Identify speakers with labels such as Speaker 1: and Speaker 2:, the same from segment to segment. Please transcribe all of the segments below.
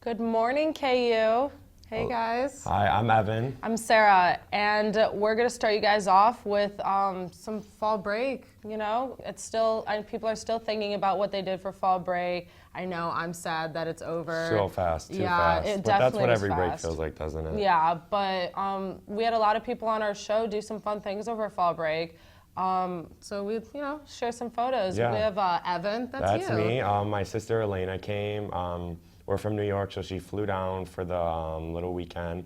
Speaker 1: Good morning, KU. Hey guys.
Speaker 2: Hi, I'm Evan.
Speaker 1: I'm Sarah, and we're gonna start you guys off with some fall break. You know, people are still thinking about what they did for fall break. I know I'm sad that it's over.
Speaker 2: So fast, too
Speaker 1: Yeah,
Speaker 2: fast.
Speaker 1: it
Speaker 2: But that's
Speaker 1: definitely
Speaker 2: what
Speaker 1: was
Speaker 2: every break
Speaker 1: fast.
Speaker 2: feels like, doesn't it?
Speaker 1: Yeah, but we had a lot of people on our show do some fun things over fall break. So we, share some photos.
Speaker 2: Yeah.
Speaker 1: We have Evan. That's you.
Speaker 2: me. My sister Elena came. We're from New York, so she flew down for the little weekend.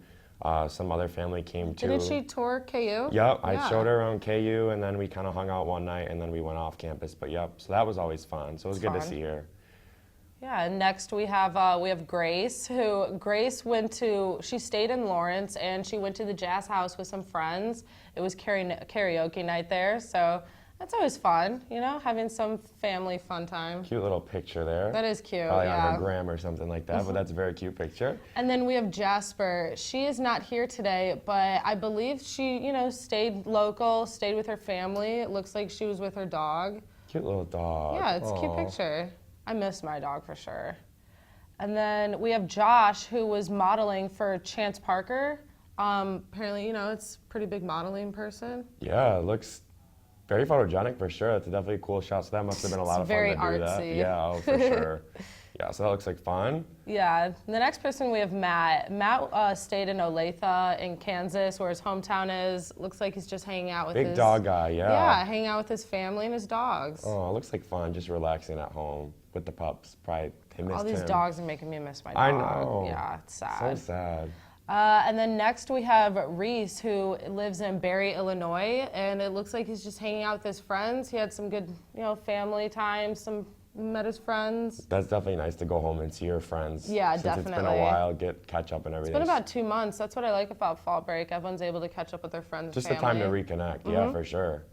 Speaker 2: Some other family came too.
Speaker 1: Didn't she tour KU?
Speaker 2: Yep, I showed her around KU, and then we kind of hung out one night, and then we went off campus. But yep, so that was always fun. So it was good to see her.
Speaker 1: Yeah, and next we have Grace, she stayed in Lawrence, and she went to the Jazz House with some friends. It was karaoke night there, so that's always fun, having some family fun time.
Speaker 2: Cute little picture there.
Speaker 1: That is cute,
Speaker 2: Probably
Speaker 1: yeah.
Speaker 2: on her gram or something like that, but that's a very cute picture.
Speaker 1: And then we have Jasper. She is not here today, but I believe she, stayed local, stayed with her family. It looks like she was with her dog.
Speaker 2: Cute little dog.
Speaker 1: Yeah, it's a cute
Speaker 2: Aw.
Speaker 1: picture. I miss my dog for sure. And then we have Josh, who was modeling for Chance Parker. Apparently, it's a pretty big modeling person.
Speaker 2: Yeah, it looks very photogenic for sure. It's definitely a cool shot, so that must have been a lot of fun to do
Speaker 1: very
Speaker 2: that.
Speaker 1: artsy.
Speaker 2: Yeah, oh, for sure. Yeah, so that looks like fun.
Speaker 1: Yeah, the next person we have Matt. Matt stayed in Olathe in Kansas, where his hometown is. Looks like he's just hanging out with
Speaker 2: Big dog guy, yeah.
Speaker 1: Yeah, hanging out with his family and his dogs.
Speaker 2: Oh, it looks like fun, just relaxing at home with the pups. Probably they missed
Speaker 1: All these
Speaker 2: him.
Speaker 1: dogs are making me miss my dog.
Speaker 2: I know.
Speaker 1: Yeah, it's sad.
Speaker 2: So sad.
Speaker 1: And then next we have Reese, who lives in Barry, Illinois, and it looks like he's just hanging out with his friends. He had some good, family time, met his friends.
Speaker 2: That's definitely nice to go home and see your friends.
Speaker 1: Yeah,
Speaker 2: Since
Speaker 1: definitely.
Speaker 2: it's been a while, catch up and everything.
Speaker 1: It's been about 2 months. That's what I like about fall break. Everyone's able to catch up with their friends
Speaker 2: Just
Speaker 1: and
Speaker 2: the time
Speaker 1: family.
Speaker 2: to reconnect, yeah, for sure.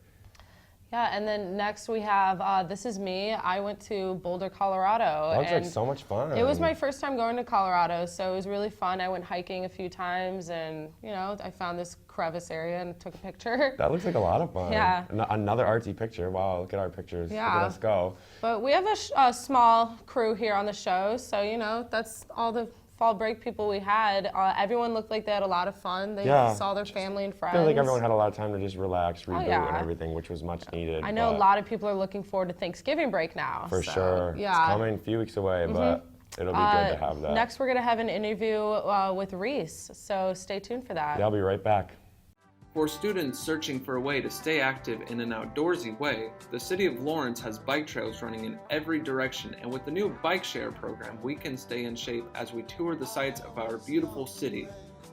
Speaker 1: Yeah, and then next we have, this is me. I went to Boulder, Colorado.
Speaker 2: That looks like
Speaker 1: and
Speaker 2: so much fun.
Speaker 1: It was my first time going to Colorado, so it was really fun. I went hiking a few times, and, I found this crevice area and took a picture.
Speaker 2: That looks like a lot of fun.
Speaker 1: Yeah.
Speaker 2: Another artsy picture. Wow, look at our pictures.
Speaker 1: Yeah.
Speaker 2: Look at us go.
Speaker 1: But we have a small crew here on the show, so, that's all the fall break people we had. Everyone looked like they had a lot of fun. They saw their family and friends.
Speaker 2: I feel like everyone had a lot of time to just relax, reboot,
Speaker 1: yeah.
Speaker 2: and everything, which was much needed.
Speaker 1: I know a lot of people are looking forward to Thanksgiving break now.
Speaker 2: For
Speaker 1: so,
Speaker 2: sure.
Speaker 1: Yeah.
Speaker 2: It's coming a few weeks away, but it'll be good to have that.
Speaker 1: Next, we're going to have an interview with Reese, so stay tuned for that.
Speaker 2: Yeah, I'll be right back.
Speaker 3: For students searching for a way to stay active in an outdoorsy way, the City of Lawrence has bike trails running in every direction, and with the new Bike Share program, we can stay in shape as we tour the sights of our beautiful city.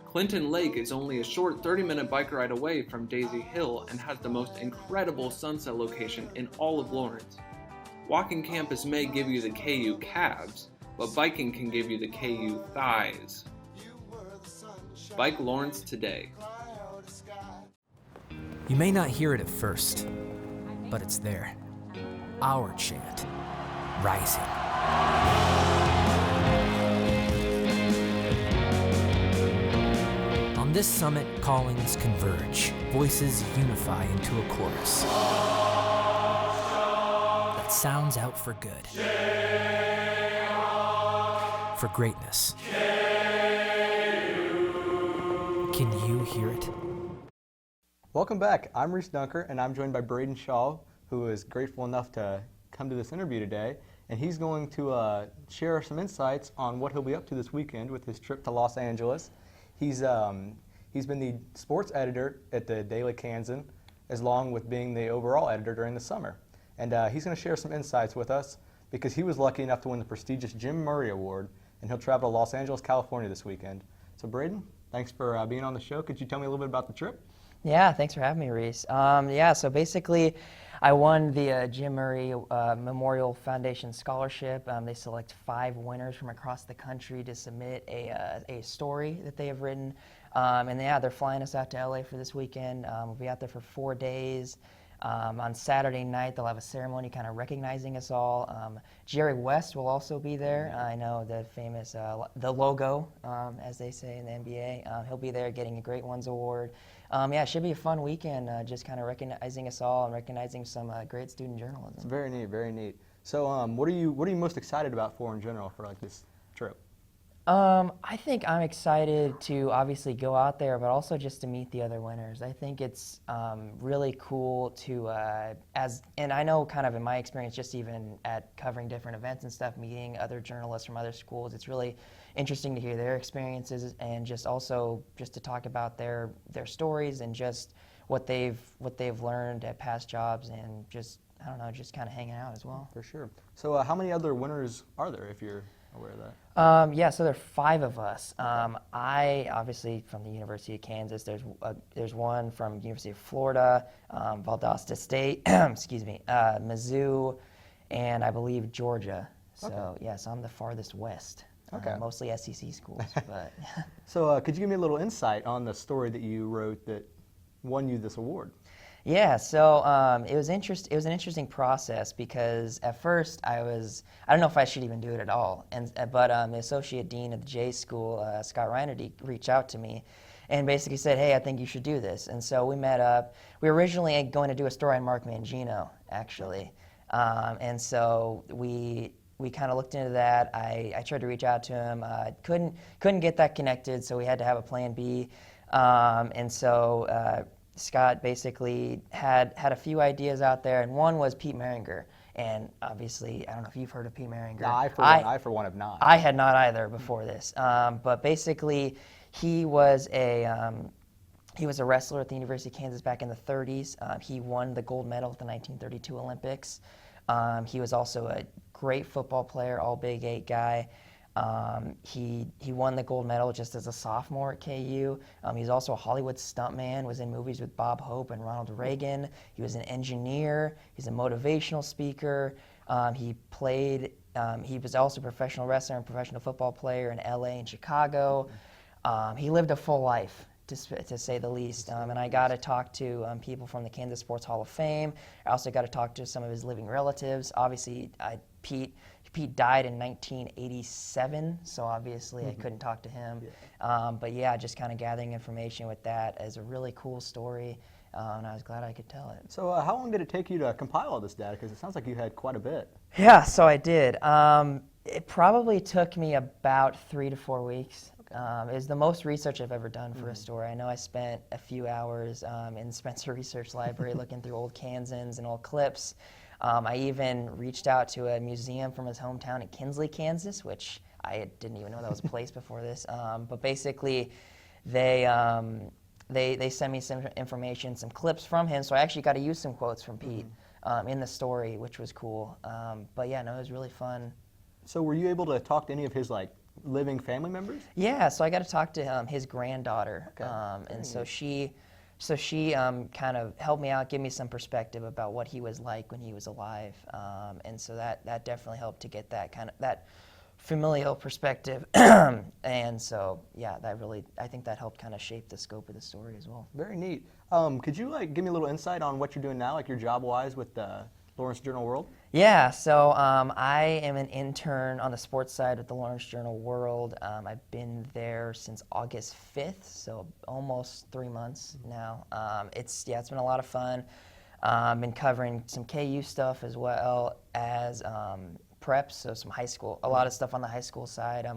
Speaker 3: Clinton Lake is only a short 30-minute bike ride away from Daisy Hill and has the most incredible sunset location in all of Lawrence. Walking campus may give you the KU calves, but biking can give you the KU thighs. Bike Lawrence today.
Speaker 4: You may not hear it at first, but it's there. Our chant, rising. On this summit, callings converge, voices unify into a chorus that sounds out for good, for greatness. Can you hear it?
Speaker 5: Welcome back. I'm Reese Dunker, and I'm joined by Braden Shaw, who is grateful enough to come to this interview today. And he's going to share some insights on what he'll be up to this weekend with his trip to Los Angeles. He's been the sports editor at the Daily Kansan, as long with being the overall editor during the summer. And he's going to share some insights with us because he was lucky enough to win the prestigious Jim Murray Award, and he'll travel to Los Angeles, California this weekend. So Braden, thanks for being on the show. Could you tell me a little bit about the trip?
Speaker 6: Yeah, thanks for having me, Reese. So basically, I won the Jim Murray Memorial Foundation Scholarship. They select 5 winners from across the country to submit a story that they have written. And yeah, they're flying us out to LA for this weekend. We'll be out there for 4 days. On Saturday night, they'll have a ceremony kind of recognizing us all. Jerry West will also be there. I know the famous, the logo, as they say in the NBA. He'll be there getting a Great Ones Award. Yeah, it should be a fun weekend, just kind of recognizing us all and recognizing some great student journalism.
Speaker 5: Very neat, very neat. So what are you most excited about for in general for like this trip?
Speaker 6: I think I'm excited to obviously go out there, but also just to meet the other winners. I think it's really cool to, and I know kind of in my experience, just even at covering different events and stuff, meeting other journalists from other schools, it's really interesting to hear their experiences and just also just to talk about their stories and just what they've learned at past jobs and just, I don't know, just kind of hanging out as well.
Speaker 5: For sure. So how many other winners are there, if you're aware of that?
Speaker 6: Yeah, so there are 5 of us. I obviously from the University of Kansas. There's one from University of Florida, Valdosta State, excuse me, Mizzou, and I believe Georgia. So
Speaker 5: Okay.
Speaker 6: yes, I'm the farthest west.
Speaker 5: Okay.
Speaker 6: Mostly SEC schools, but.
Speaker 5: So could you give me a little insight on the story that you wrote that won you this award?
Speaker 6: Yeah, so it was It was an interesting process because at first I don't know if I should even do it at all. But the associate dean of the J School, Scott Reinerty, reached out to me and basically said, "Hey, I think you should do this." And so we met up. We were originally going to do a story on Mark Mangino, actually, and so we kind of looked into that. I tried to reach out to him, couldn't get that connected, so we had to have a plan B, and so. Scott basically had a few ideas out there, and one was Pete Maringer. And obviously, I don't know if you've heard of Pete Maringer.
Speaker 5: No, I for one have not.
Speaker 6: I had not either before this. But basically, he was a wrestler at the University of Kansas back in the 30s. He won the gold medal at the 1932 Olympics. He was also a great football player, all Big 8 guy. He won the gold medal just as a sophomore at KU. He's also a Hollywood stuntman, was in movies with Bob Hope and Ronald Reagan. He was an engineer. He's a motivational speaker. He was also a professional wrestler and professional football player in LA and Chicago. He lived a full life, to say the least. And I got to talk to people from the Kansas Sports Hall of Fame. I also got to talk to some of his living relatives. Obviously, Pete died in 1987, so obviously I couldn't talk to him. Yeah. But yeah, just kind of gathering information with that as a really cool story, and I was glad I could tell it.
Speaker 5: So how long did it take you to compile all this data? Because it sounds like you had quite a bit.
Speaker 6: Yeah, so I did. It probably took me about 3 to 4 weeks. It was the most research I've ever done for a story. I know I spent a few hours in the Spencer Research Library looking through old Kansans and old clips. I even reached out to a museum from his hometown in Kinsley, Kansas, which I didn't even know that was a place before this. But basically, they sent me some information, some clips from him, so I actually got to use some quotes from Pete in the story, which was cool. But yeah, no, it was really fun.
Speaker 5: So were you able to talk to any of his living family members?
Speaker 6: Yeah, so I got to talk to his granddaughter,
Speaker 5: Okay.
Speaker 6: and so she kind of helped me out, give me some perspective about what he was like when he was alive, and so that definitely helped to get that familial perspective, and so yeah, I think that helped kind of shape the scope of the story as well.
Speaker 5: Very neat. Could you give me a little insight on what you're doing now, your job-wise with the Lawrence Journal-World?
Speaker 6: Yeah, so I am an intern on the sports side with the Lawrence Journal-World. I've been there since August 5th, so almost 3 months now. It's been a lot of fun. Been covering some KU stuff as well as preps, so some high school, a lot of stuff on the high school side.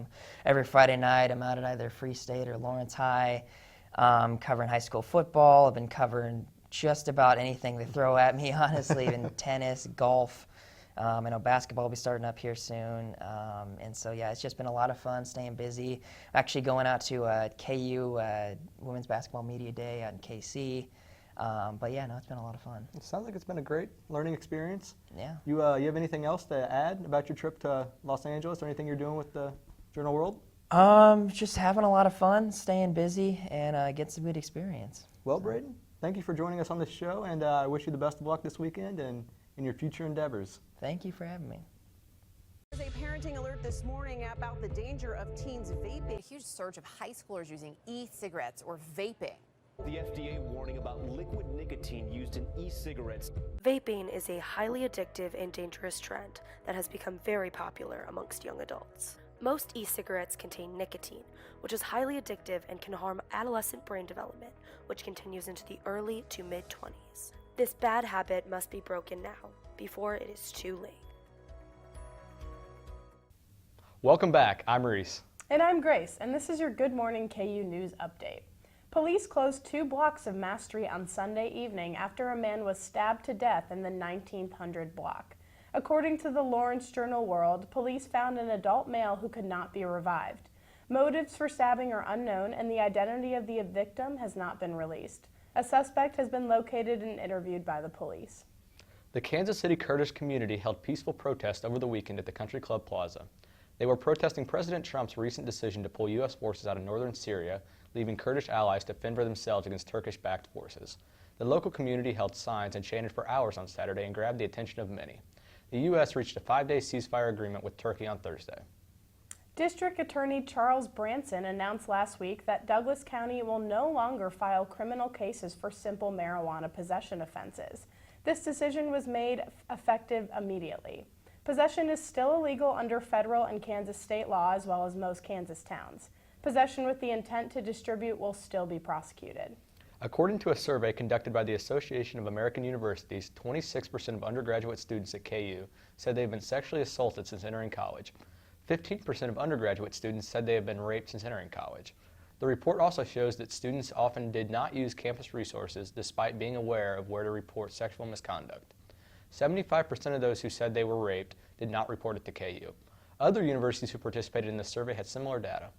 Speaker 6: Every Friday night I'm out at either Free State or Lawrence High, covering high school football. I've been covering just about anything they throw at me, honestly, in tennis, golf. I know basketball will be starting up here soon. And so, yeah, it's just been a lot of fun staying busy. I'm actually going out to KU Women's Basketball Media Day out in KC. But, yeah, no, it's been a lot of fun.
Speaker 5: It sounds like it's been a great learning experience.
Speaker 6: Yeah.
Speaker 5: You have anything else to add about your trip to Los Angeles or anything you're doing with the Journal-World?
Speaker 6: Just having a lot of fun, staying busy, and getting some good experience.
Speaker 5: Well, Braden, thank you for joining us on this show, and I wish you the best of luck this weekend and in your future endeavors.
Speaker 6: Thank you for having me.
Speaker 7: There's a parenting alert this morning about the danger of teens vaping.
Speaker 8: A huge surge of high schoolers using e-cigarettes or vaping.
Speaker 9: The FDA warning about liquid nicotine used in e-cigarettes.
Speaker 10: Vaping is a highly addictive and dangerous trend that has become very popular amongst young adults. Most e-cigarettes contain nicotine, which is highly addictive and can harm adolescent brain development, which continues into the early to mid-20s. This bad habit must be broken now, before it is too late.
Speaker 5: Welcome back. I'm Reese.
Speaker 11: And I'm Grace, and this is your Good Morning KU News Update. Police closed 2 blocks of Mass Street on Sunday evening after a man was stabbed to death in the 1900 block. According to the Lawrence Journal-World, police found an adult male who could not be revived. Motives for stabbing are unknown, and the identity of the victim has not been released. A suspect has been located and interviewed by the police.
Speaker 5: The Kansas City Kurdish community held peaceful protests over the weekend at the Country Club Plaza. They were protesting President Trump's recent decision to pull U.S. forces out of northern Syria, leaving Kurdish allies to fend for themselves against Turkish-backed forces. The local community held signs and chanted for hours on Saturday and grabbed the attention of many. The U.S. reached a 5-day ceasefire agreement with Turkey on Thursday.
Speaker 11: District Attorney Charles Branson announced last week that Douglas County will no longer file criminal cases for simple marijuana possession offenses. This decision was made effective immediately. Possession is still illegal under federal and Kansas state law, as well as most Kansas towns. Possession with the intent to distribute will still be prosecuted.
Speaker 5: According to a survey conducted by the Association of American Universities, 26% of undergraduate students at KU said they have been sexually assaulted since entering college. 15% of undergraduate students said they have been raped since entering college. The report also shows that students often did not use campus resources despite being aware of where to report sexual misconduct. 75% of those who said they were raped did not report it to KU. Other universities who participated in the survey had similar data.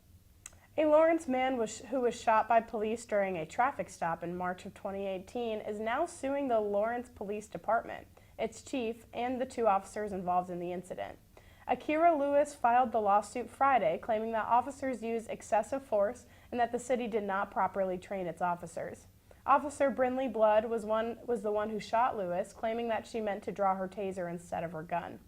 Speaker 11: A Lawrence man who was shot by police during a traffic stop in March of 2018 is now suing the Lawrence Police Department, its chief, and the 2 officers involved in the incident. Akira Lewis filed the lawsuit Friday, claiming that officers used excessive force and that the city did not properly train its officers. Officer Brinley Blood was the one who shot Lewis, claiming that she meant to draw her taser instead of her gun.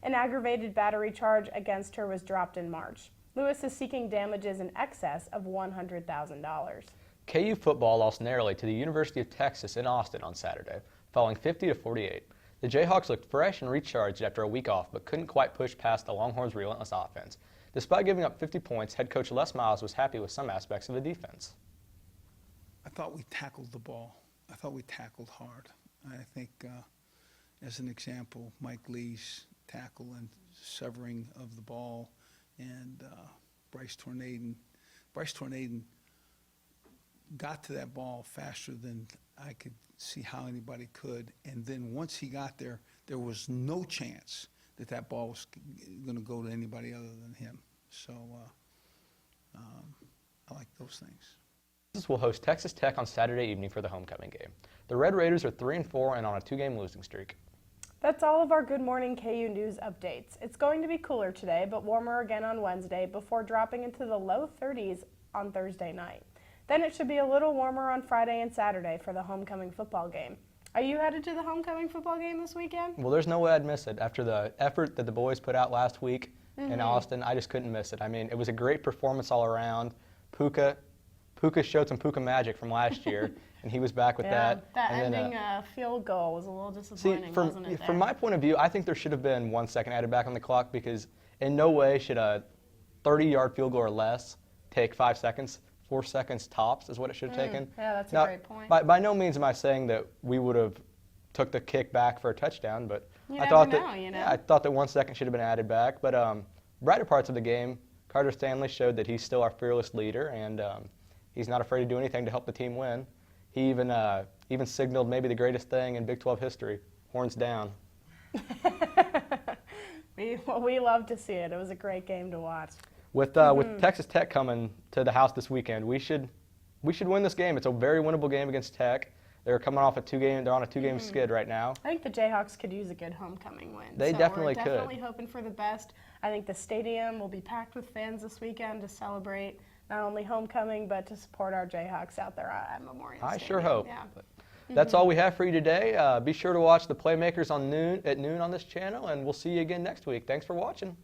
Speaker 11: An aggravated battery charge against her was dropped in March. Lewis is seeking damages in excess of $100,000.
Speaker 5: KU football lost narrowly to the University of Texas in Austin on Saturday, falling 50-48. The Jayhawks looked fresh and recharged after a week off, but couldn't quite push past the Longhorns' relentless offense. Despite giving up 50 points, head coach Les Miles was happy with some aspects of the defense.
Speaker 12: I thought we tackled the ball. I thought we tackled hard. I think, as an example, Mike Lee's tackle and severing of the ball, and Bryce Tornaden. Bryce Tornaden got to that ball faster than I could see how anybody could. And then once he got there, there was no chance that that ball was going to go to anybody other than him. So I like those things.
Speaker 5: Texas will host Texas Tech on Saturday evening for the homecoming game. The Red Raiders are 3-4 and on a 2-game losing streak.
Speaker 11: That's all of our Good Morning KU News updates. It's going to be cooler today, but warmer again on Wednesday before dropping into the low 30s on Thursday night. Then it should be a little warmer on Friday and Saturday for the homecoming football game. Are you headed to the homecoming football game this weekend?
Speaker 5: Well, there's no way I'd miss it. After the effort that the boys put out last week in Austin, I just couldn't miss it. I mean, it was a great performance all around. Puka showed some Puka magic from last year, and he was back with that.
Speaker 11: That
Speaker 5: and
Speaker 11: ending field goal was a little disappointing, wasn't it?
Speaker 5: From my point of view, I think there should have been 1 second added back on the clock, because in no way should a 30-yard field goal or less take 5 seconds. 4 seconds tops is what it should have taken.
Speaker 11: Yeah, that's
Speaker 5: now,
Speaker 11: a great point.
Speaker 5: By no means am I saying that we would have took the kick back for a touchdown, but
Speaker 11: You
Speaker 5: I
Speaker 11: never
Speaker 5: thought
Speaker 11: know,
Speaker 5: that
Speaker 11: you know?
Speaker 5: yeah, I thought that 1 second should have been added back. But brighter parts of the game, Carter Stanley showed that he's still our fearless leader, and he's not afraid to do anything to help the team win. He even signaled maybe the greatest thing in Big 12 history: horns down.
Speaker 11: We love to see it. It was a great game to watch.
Speaker 5: With Texas Tech coming to the house this weekend, we should win this game. It's a very winnable game against Tech. They're coming off they're on a 2-game skid right now.
Speaker 11: I think the Jayhawks could use a good homecoming win.
Speaker 5: They definitely
Speaker 11: could.
Speaker 5: could.
Speaker 11: We're definitely hoping for the best. I think the stadium will be packed with fans this weekend to celebrate not only homecoming, but to support our Jayhawks out there at Memorial Stadium.
Speaker 5: I sure hope.
Speaker 11: Yeah.
Speaker 5: That's all we have for you today. Be sure to watch the Playmakers at noon on this channel, and we'll see you again next week. Thanks for watching.